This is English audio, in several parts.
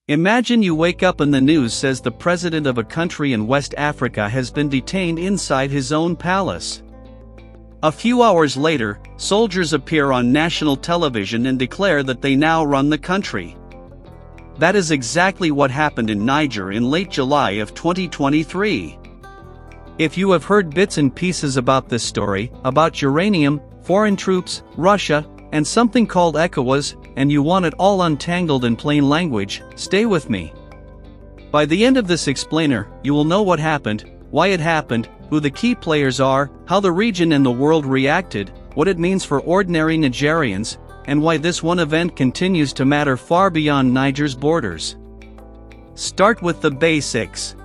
Imagine you wake up and the news says the president of a country in West Africa has been detained inside his own palace. A few hours later, soldiers appear on national television and declare that they now run the country. That is exactly what happened in Niger in late July of 2023. If you have heard bits and pieces about this story, about uranium, foreign troops, Russia, and something called ECOWAS, and you want it all untangled in plain language, stay with me. By the end of this explainer, you will know what happened, why it happened, who the key players are, how the region and the world reacted, what it means for ordinary Nigerians, and why this one event continues to matter far beyond Niger's borders. Start with the basics.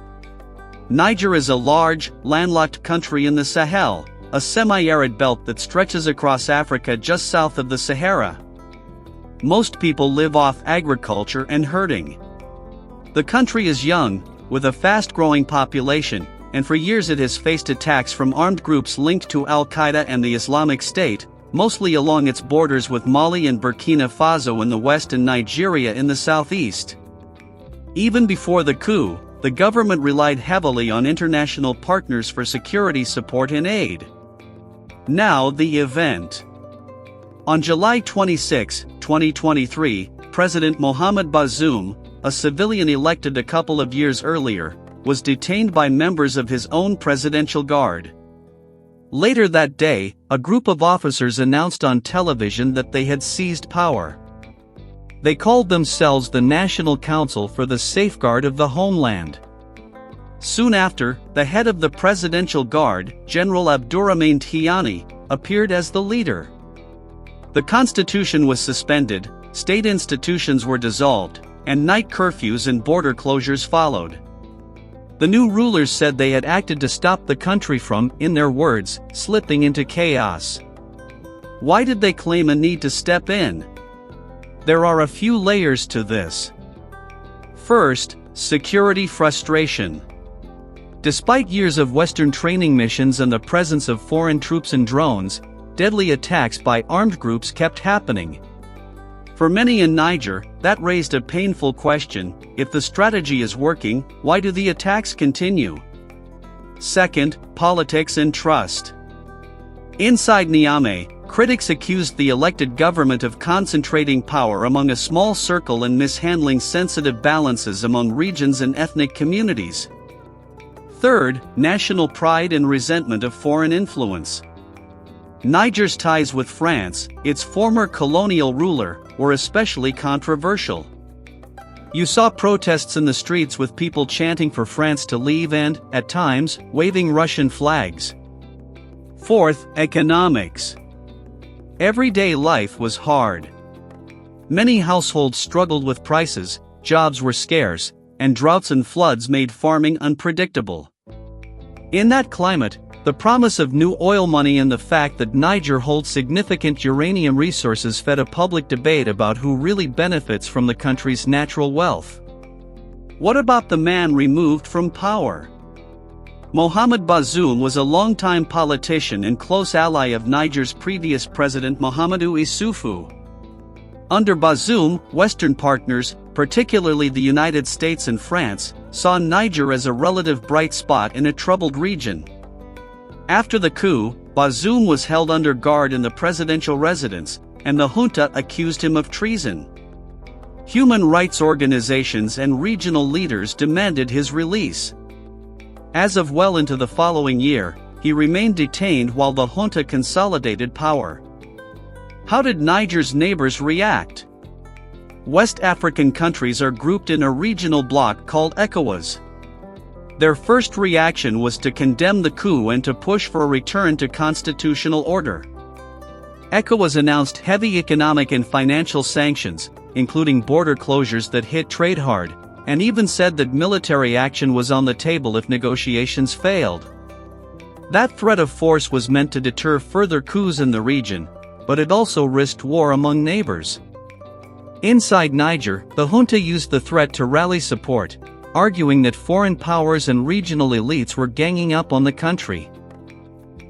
Niger is a large, landlocked country in the Sahel, a semi-arid belt that stretches across Africa just south of the Sahara. Most people live off agriculture and herding. The country is young, with a fast-growing population, and for years it has faced attacks from armed groups linked to Al-Qaeda and the Islamic State, mostly along its borders with Mali and Burkina Faso in the west and Nigeria in the southeast. Even before the coup, the government relied heavily on international partners for security support and aid. Now the event. On July 26, 2023, President Mohamed Bazoum, a civilian elected a couple of years earlier, was detained by members of his own presidential guard. Later that day, a group of officers announced on television that they had seized power. They called themselves the National Council for the Safeguard of the Homeland. Soon after, the head of the Presidential Guard, General Abdourahmane Tchiani, appeared as the leader. The constitution was suspended, state institutions were dissolved, and night curfews and border closures followed. The new rulers said they had acted to stop the country from, in their words, slipping into chaos. Why did they claim a need to step in? There are a few layers to this. First, security frustration. Despite years of Western training missions and the presence of foreign troops and drones, deadly attacks by armed groups kept happening. For many in Niger, that raised a painful question: if the strategy is working, why do the attacks continue? Second, politics and trust. Inside Niamey, critics accused the elected government of concentrating power among a small circle and mishandling sensitive balances among regions and ethnic communities. Third, national pride and resentment of foreign influence. Niger's ties with France, its former colonial ruler, were especially controversial. You saw protests in the streets with people chanting for France to leave and, at times, waving Russian flags. Fourth, economics. Everyday life was hard. Many households struggled with prices, jobs were scarce, and droughts and floods made farming unpredictable. In that climate, the promise of new oil money and the fact that Niger holds significant uranium resources fed a public debate about who really benefits from the country's natural wealth. What about the man removed from power? Mohamed Bazoum was a longtime politician and close ally of Niger's previous president Mahamadou Issoufou. Under Bazoum, Western partners, particularly the United States and France, saw Niger as a relative bright spot in a troubled region. After the coup, Bazoum was held under guard in the presidential residence, and the junta accused him of treason. Human rights organizations and regional leaders demanded his release. As of well into the following year, he remained detained while the junta consolidated power. How did Niger's neighbors react? West African countries are grouped in a regional bloc called ECOWAS. Their first reaction was to condemn the coup and to push for a return to constitutional order. ECOWAS announced heavy economic and financial sanctions, including border closures that hit trade hard, and even said that military action was on the table if negotiations failed. That threat of force was meant to deter further coups in the region, but it also risked war among neighbors. Inside Niger, the junta used the threat to rally support, arguing that foreign powers and regional elites were ganging up on the country.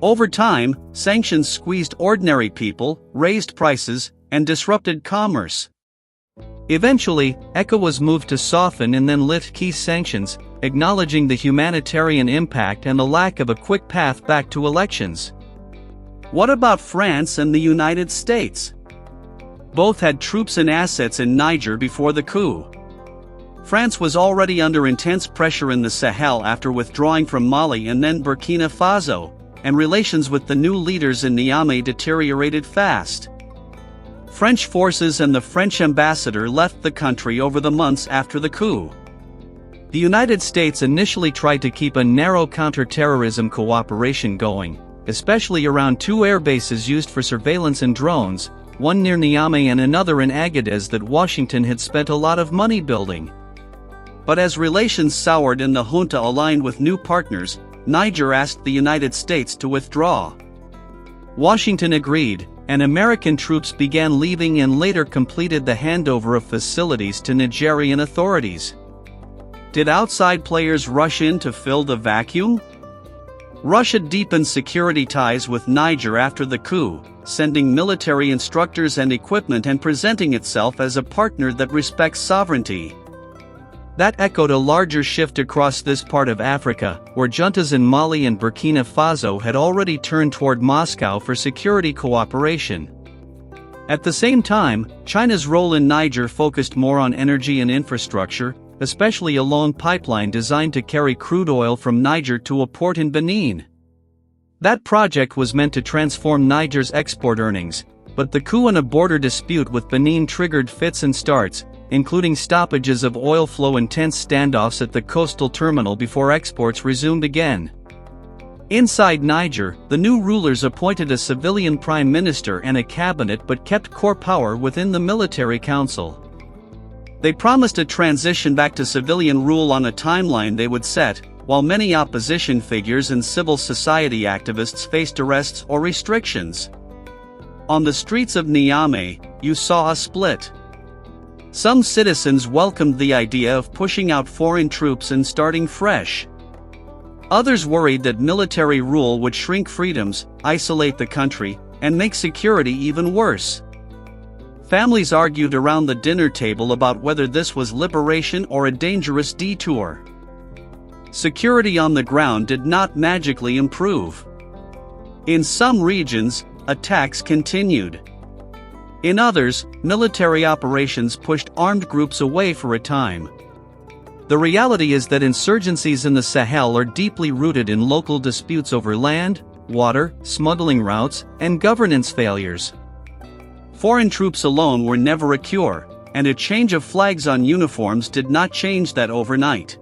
Over time, sanctions squeezed ordinary people, raised prices, and disrupted commerce. Eventually, ECOWAS moved to soften and then lift key sanctions, acknowledging the humanitarian impact and the lack of a quick path back to elections. What about France and the United States? Both had troops and assets in Niger before the coup. France was already under intense pressure in the Sahel after withdrawing from Mali and then Burkina Faso, and relations with the new leaders in Niamey deteriorated fast. French forces and the French ambassador left the country over the months after the coup. The United States initially tried to keep a narrow counter-terrorism cooperation going, especially around two air bases used for surveillance and drones, one near Niamey and another in Agadez that Washington had spent a lot of money building. But as relations soured and the junta aligned with new partners, Niger asked the United States to withdraw. Washington agreed, and American troops began leaving and later completed the handover of facilities to Nigerian authorities. Did outside players rush in to fill the vacuum? Russia deepened security ties with Niger after the coup, sending military instructors and equipment and presenting itself as a partner that respects sovereignty. That echoed a larger shift across this part of Africa, where juntas in Mali and Burkina Faso had already turned toward Moscow for security cooperation. At the same time, China's role in Niger focused more on energy and infrastructure, especially a long pipeline designed to carry crude oil from Niger to a port in Benin. That project was meant to transform Niger's export earnings, but the coup and a border dispute with Benin triggered fits and starts, including stoppages of oil flow and tense standoffs at the coastal terminal before exports resumed again. Inside Niger, the new rulers appointed a civilian prime minister and a cabinet but kept core power within the military council. They promised a transition back to civilian rule on a timeline they would set, while many opposition figures and civil society activists faced arrests or restrictions. On the streets of Niamey, you saw a split. Some citizens welcomed the idea of pushing out foreign troops and starting fresh. Others worried that military rule would shrink freedoms, isolate the country, and make security even worse. Families argued around the dinner table about whether this was liberation or a dangerous detour. Security on the ground did not magically improve. In some regions, attacks continued. In others, military operations pushed armed groups away for a time. The reality is that insurgencies in the Sahel are deeply rooted in local disputes over land, water, smuggling routes, and governance failures. Foreign troops alone were never a cure, and a change of flags on uniforms did not change that overnight.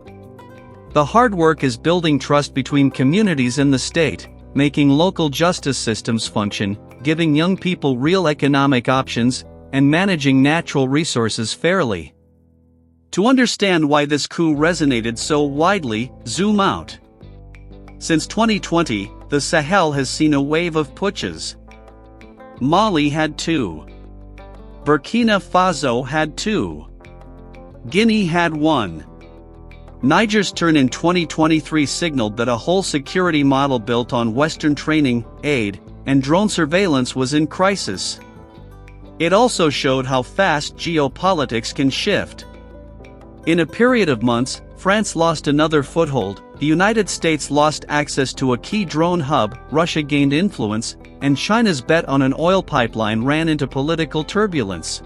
The hard work is building trust between communities and the state, making local justice systems function, giving young people real economic options, and managing natural resources fairly. To understand why this coup resonated so widely, zoom out. Since 2020, the Sahel has seen a wave of putsches. Mali had 2. Burkina Faso had 2. Guinea had 1. Niger's turn in 2023 signaled that a whole security model built on Western training, aid, and drone surveillance was in crisis. It also showed how fast geopolitics can shift. In a period of months, France lost another foothold, the United States lost access to a key drone hub, Russia gained influence, and China's bet on an oil pipeline ran into political turbulence.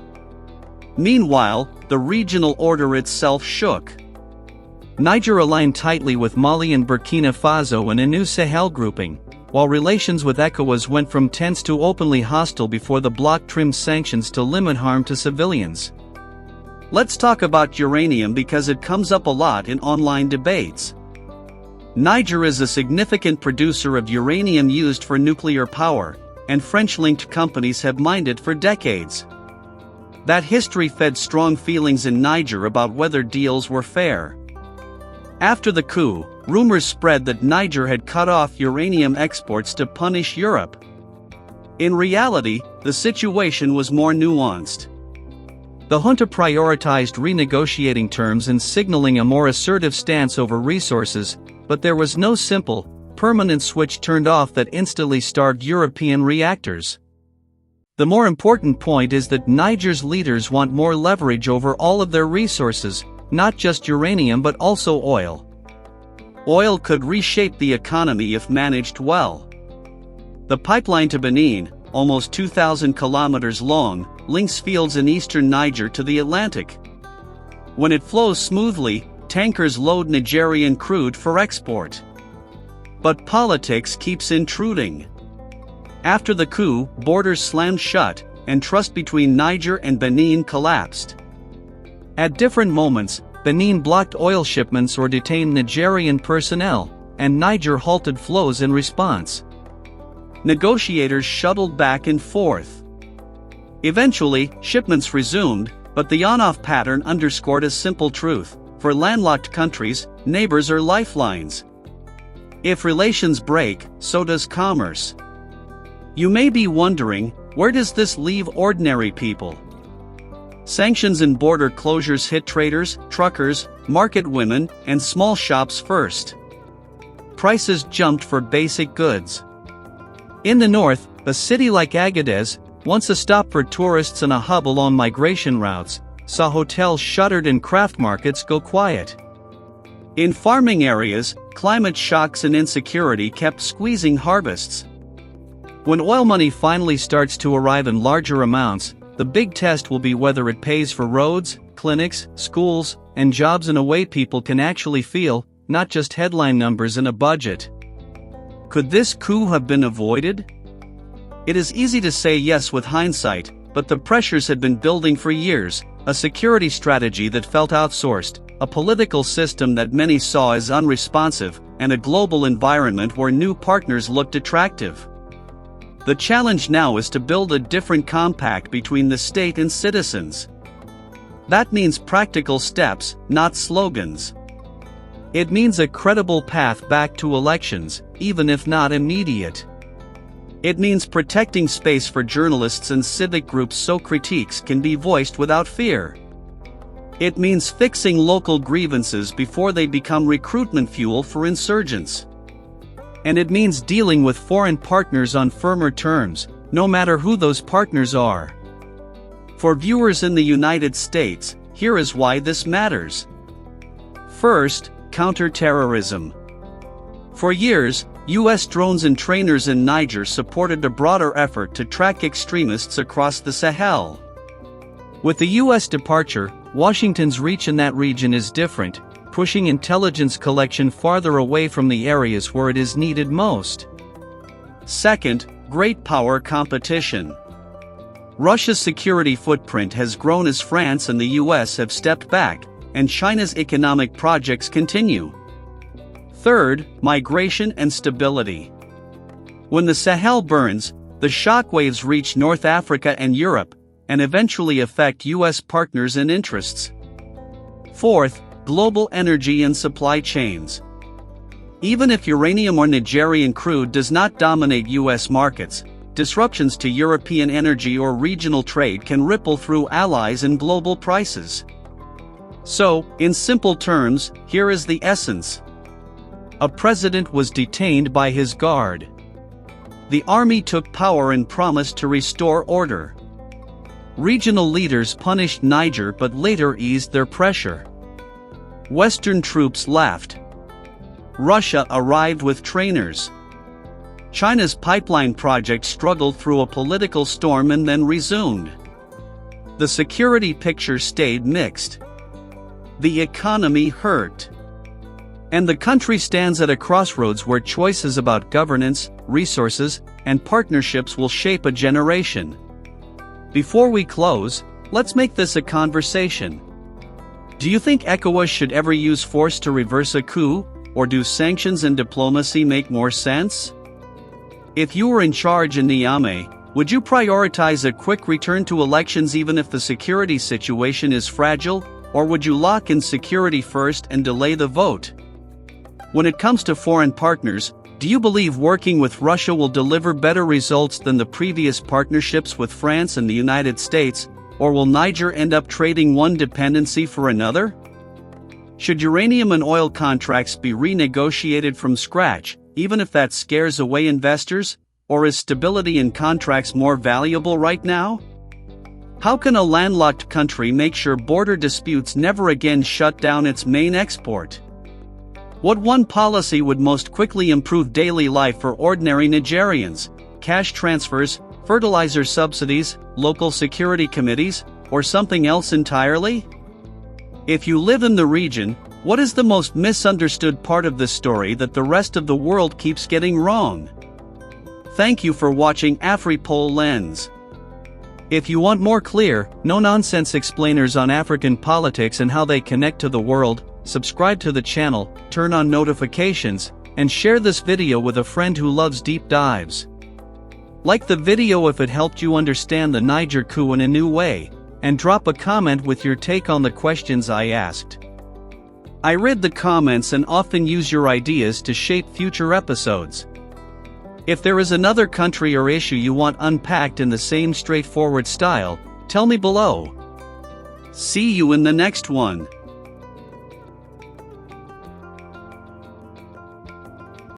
Meanwhile, the regional order itself shook. Niger aligned tightly with Mali and Burkina Faso in a new Sahel grouping, while relations with ECOWAS went from tense to openly hostile before the bloc trimmed sanctions to limit harm to civilians. Let's talk about uranium because it comes up a lot in online debates. Niger is a significant producer of uranium used for nuclear power, and French-linked companies have mined it for decades. That history fed strong feelings in Niger about whether deals were fair. After the coup, rumors spread that Niger had cut off uranium exports to punish Europe. In reality, the situation was more nuanced. The junta prioritized renegotiating terms and signaling a more assertive stance over resources, but there was no simple, permanent switch turned off that instantly starved European reactors. The more important point is that Niger's leaders want more leverage over all of their resources, not just uranium but also oil. Oil could reshape the economy if managed well. The pipeline to Benin, almost 2,000 kilometers long, links fields in eastern Niger to the Atlantic. When it flows smoothly, tankers load Nigerian crude for export. But politics keeps intruding. After the coup, borders slammed shut, and trust between Niger and Benin collapsed. At different moments, Benin blocked oil shipments or detained Nigerian personnel, and Niger halted flows in response. Negotiators shuttled back and forth. Eventually, shipments resumed, but the on-off pattern underscored a simple truth: for landlocked countries, neighbors are lifelines. If relations break, so does commerce. You may be wondering, where does this leave ordinary people? Sanctions and border closures hit traders, truckers, market women, and small shops first. Prices jumped for basic goods. In the north, a city like Agadez, once a stop for tourists and a hub along migration routes, saw hotels shuttered and craft markets go quiet. In farming areas, climate shocks and insecurity kept squeezing harvests. When oil money finally starts to arrive in larger amounts, the big test will be whether it pays for roads, clinics, schools, and jobs in a way people can actually feel, not just headline numbers in a budget. Could this coup have been avoided? It is easy to say yes with hindsight, but the pressures had been building for years: a security strategy that felt outsourced, a political system that many saw as unresponsive, and a global environment where new partners looked attractive. The challenge now is to build a different compact between the state and citizens. That means practical steps, not slogans. It means a credible path back to elections, even if not immediate. It means protecting space for journalists and civic groups so critiques can be voiced without fear. It means fixing local grievances before they become recruitment fuel for insurgents. And it means dealing with foreign partners on firmer terms, no matter who those partners are. For viewers in the United States, here is why this matters. First, counterterrorism. For years, U.S. drones and trainers in Niger supported a broader effort to track extremists across the Sahel. With the U.S. departure, Washington's reach in that region is different, pushing intelligence collection farther away from the areas where it is needed most. Second, great power competition. Russia's security footprint has grown as France and the US have stepped back, and China's economic projects continue. Third, migration and stability. When the Sahel burns, the shockwaves reach North Africa and Europe, and eventually affect US partners and interests. Fourth, global energy and supply chains. Even if uranium or Nigerian crude does not dominate US markets, disruptions to European energy or regional trade can ripple through allies and global prices. So, in simple terms, here is the essence. A president was detained by his guard. The army took power and promised to restore order. Regional leaders punished Niger but later eased their pressure. Western troops laughed. Russia arrived with trainers. China's pipeline project struggled through a political storm and then resumed. The security picture stayed mixed. The economy hurt. And the country stands at a crossroads where choices about governance, resources, and partnerships will shape a generation. Before we close, let's make this a conversation. Do you think ECOWAS should ever use force to reverse a coup, or do sanctions and diplomacy make more sense? If you were in charge in Niamey, would you prioritize a quick return to elections even if the security situation is fragile, or would you lock in security first and delay the vote? When it comes to foreign partners, do you believe working with Russia will deliver better results than the previous partnerships with France and the United States? Or will Niger end up trading one dependency for another? Should uranium and oil contracts be renegotiated from scratch, even if that scares away investors? or is stability in contracts more valuable right now? How can a landlocked country make sure border disputes never again shut down its main export? What one policy would most quickly improve daily life for ordinary Nigerians? Cash transfers, fertilizer subsidies, local security committees, or something else entirely? If you live in the region, what is the most misunderstood part of this story that the rest of the world keeps getting wrong? Thank you for watching AfriPol Lens. If you want more clear, no-nonsense explainers on African politics and how they connect to the world, subscribe to the channel, turn on notifications, and share this video with a friend who loves deep dives. Like the video if it helped you understand the Niger coup in a new way, and drop a comment with your take on the questions I asked. I read the comments and often use your ideas to shape future episodes. If there is another country or issue you want unpacked in the same straightforward style, tell me below. See you in the next one.